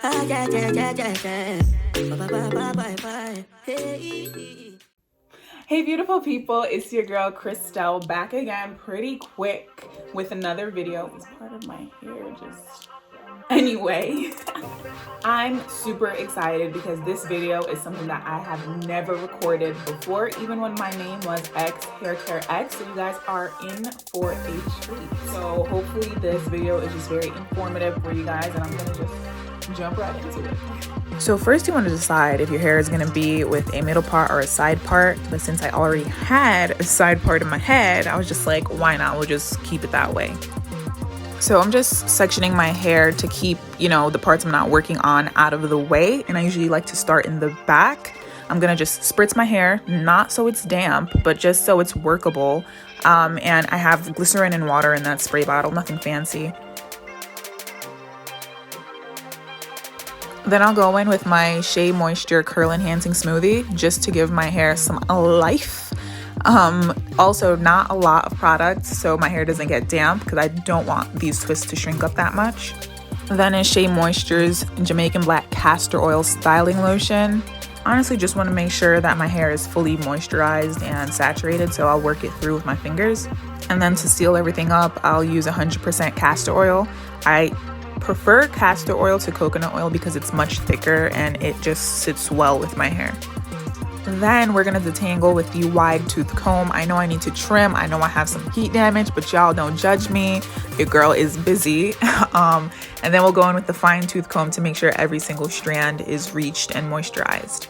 Hey beautiful people, it's your girl Christelle back again pretty quick with another video. This part of my hair just... Anyway, I'm super excited because this video is something that I have never recorded before, even when my name was X Hair Care X. So you guys are in for a treat. So hopefully this video is just very informative for you guys, and I'm gonna just jump right into it. So first you want to decide if your hair is going to be with a middle part or a side part, but since I already had a side part in my head, I was just like, why not? We'll just keep it that way. So I'm just sectioning my hair to keep, the parts I'm not working on out of the way, and I usually like to start in the back. I'm gonna just spritz my hair, not so it's damp, but just so it's workable. And I have glycerin and water in that spray bottle, nothing fancy. Then I'll go in with my SheaMoisture Curl Enhancing Smoothie just to give my hair some life. Also not a lot of product so my hair doesn't get damp because I don't want these twists to shrink up that much. Then is SheaMoisture's Jamaican Black Castor Oil Styling Lotion. Honestly, just want to make sure that my hair is fully moisturized and saturated, so I'll work it through with my fingers. And then to seal everything up, I'll use 100% castor oil. I prefer castor oil to coconut oil because it's much thicker and it just sits well with my hair. Then we're gonna detangle with the wide tooth comb. I know I need to trim, I know I have some heat damage, but y'all don't judge me, your girl is busy. And then we'll go in with the fine tooth comb to make sure every single strand is reached and moisturized.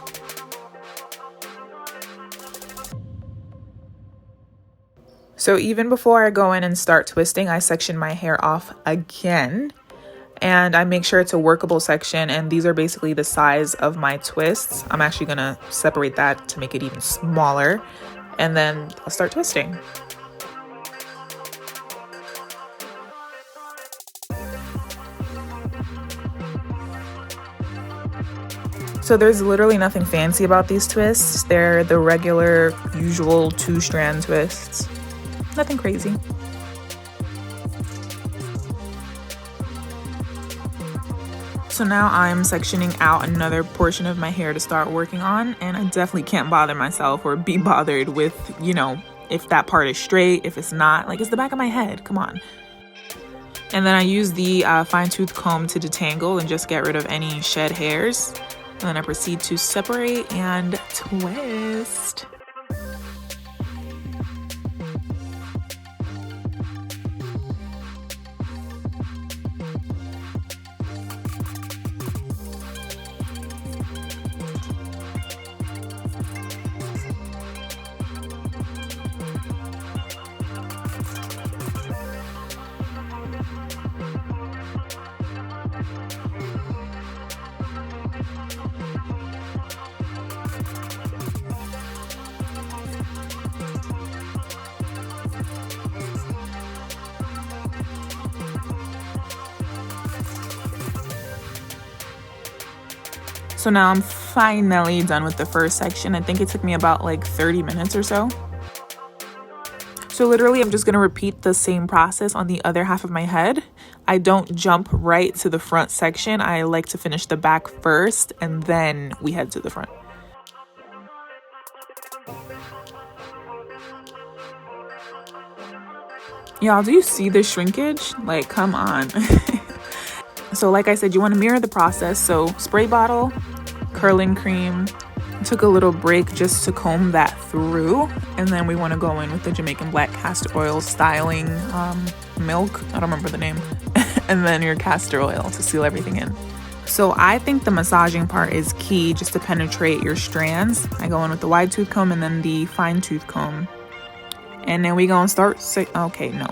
So even before I go in and start twisting, I section my hair off again. And I make sure it's a workable section, and these are basically the size of my twists. I'm actually gonna separate that to make it even smaller, and then I'll start twisting. So there's literally nothing fancy about these twists. They're the regular, usual 2-strand twists. Nothing crazy. So now I'm sectioning out another portion of my hair to start working on, and I definitely can't bother myself or be bothered with, if that part is straight, if it's not, like it's the back of my head, come on. And then I use the fine tooth comb to detangle and just get rid of any shed hairs. And then I proceed to separate and twist. So now I'm finally done with the first section. I think it took me about like 30 minutes or so. So literally I'm just gonna repeat the same process on the other half of my head. I don't jump right to the front section. I like to finish the back first and then we head to the front. Y'all, do you see the shrinkage? Like, come on. So like I said, you want to mirror the process. So spray bottle, curling cream, took a little break just to comb that through, and then we want to go in with the Jamaican Black Castor Oil Styling Milk, I don't remember the name, and then your castor oil to seal everything in. So I think the massaging part is key just to penetrate your strands. I go in with the wide tooth comb and then the fine tooth comb. And then we gonna start,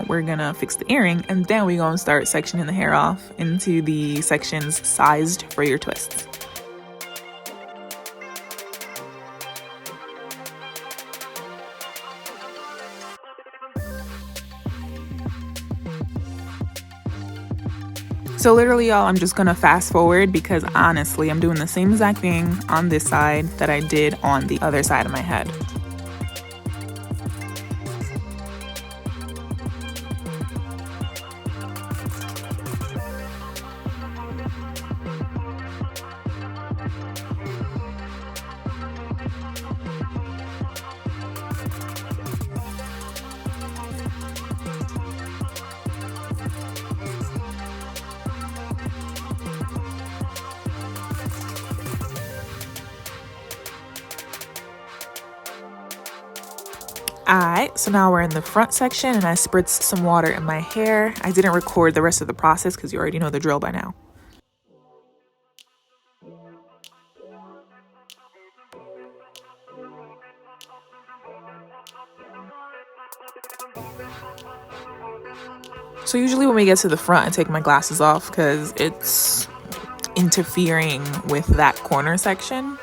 we're gonna fix the earring, and then we gonna start sectioning the hair off into the sections sized for your twists. So literally, y'all, I'm just gonna fast forward because honestly, I'm doing the same exact thing on this side that I did on the other side of my head. Alright, so now we're in the front section and I spritzed some water in my hair. I didn't record the rest of the process because you already know the drill by now. So usually when we get to the front, I take my glasses off because it's interfering with that corner section.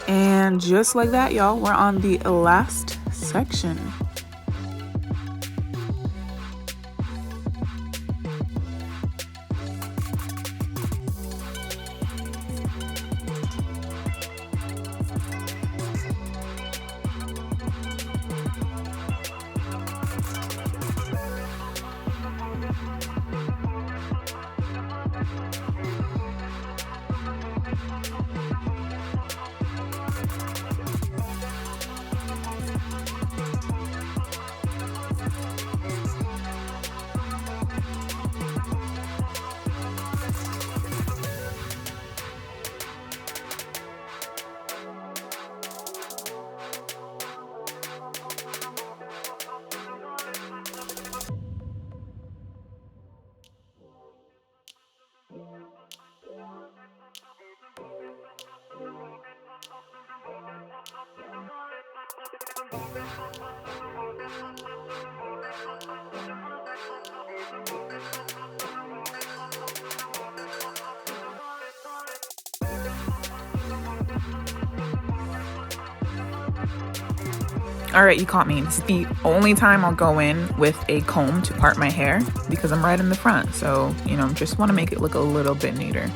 And just like that, y'all, we're on the last section. All right, you caught me. This is the only time I'll go in with a comb to part my hair because I'm right in the front. So, you know, just want to make it look a little bit neater.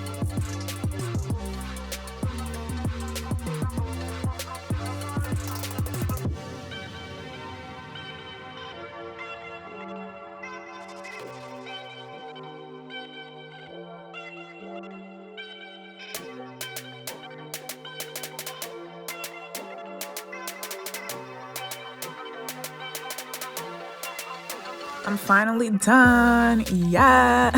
I'm finally done. Yeah.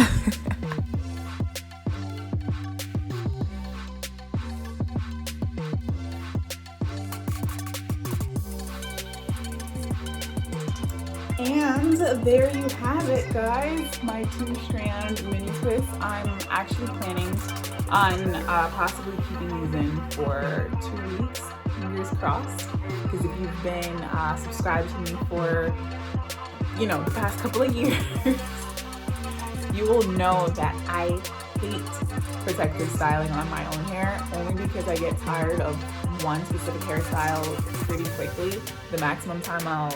And there you have it, guys, my 2-strand mini twist. I'm actually planning on possibly keeping these in for 2 weeks, fingers crossed, because if you've been subscribed to me for, you know, the past couple of years, you will know that I hate protective styling on my own hair, only because I get tired of one specific hairstyle pretty quickly. The maximum time I'll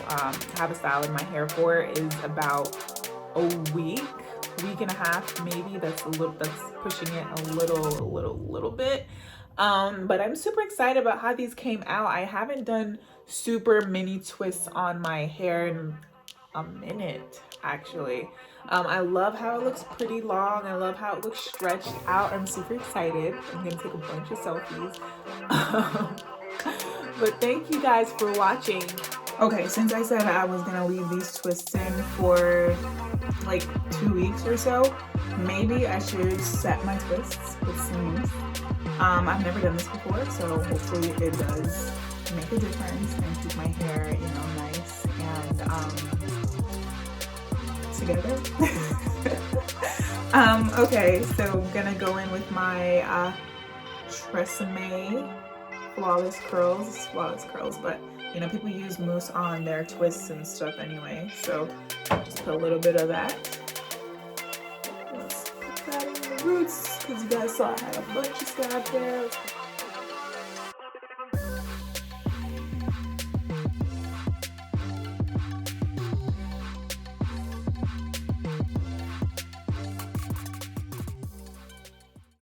have a style in my hair for is about a week and a half, maybe. That's pushing it a little bit. But I'm super excited about how these came out. I haven't done super mini twists on my hair in a minute, actually. I love how it looks pretty long. I love how it looks stretched out. I'm super excited. I'm gonna take a bunch of selfies. But thank you guys for watching. Okay, since I said I was gonna leave these twists in for like 2 weeks or so, maybe I should set my twists with some mousse. I've never done this before, so hopefully it does make a difference and keep my hair, you know, nice and together. Okay, so I'm gonna go in with my TRESemmé flawless curls, but you know, people use mousse on their twists and stuff anyway, so just put a little bit of that. Let's put that in the roots because you guys saw I had a bunch of scalp there.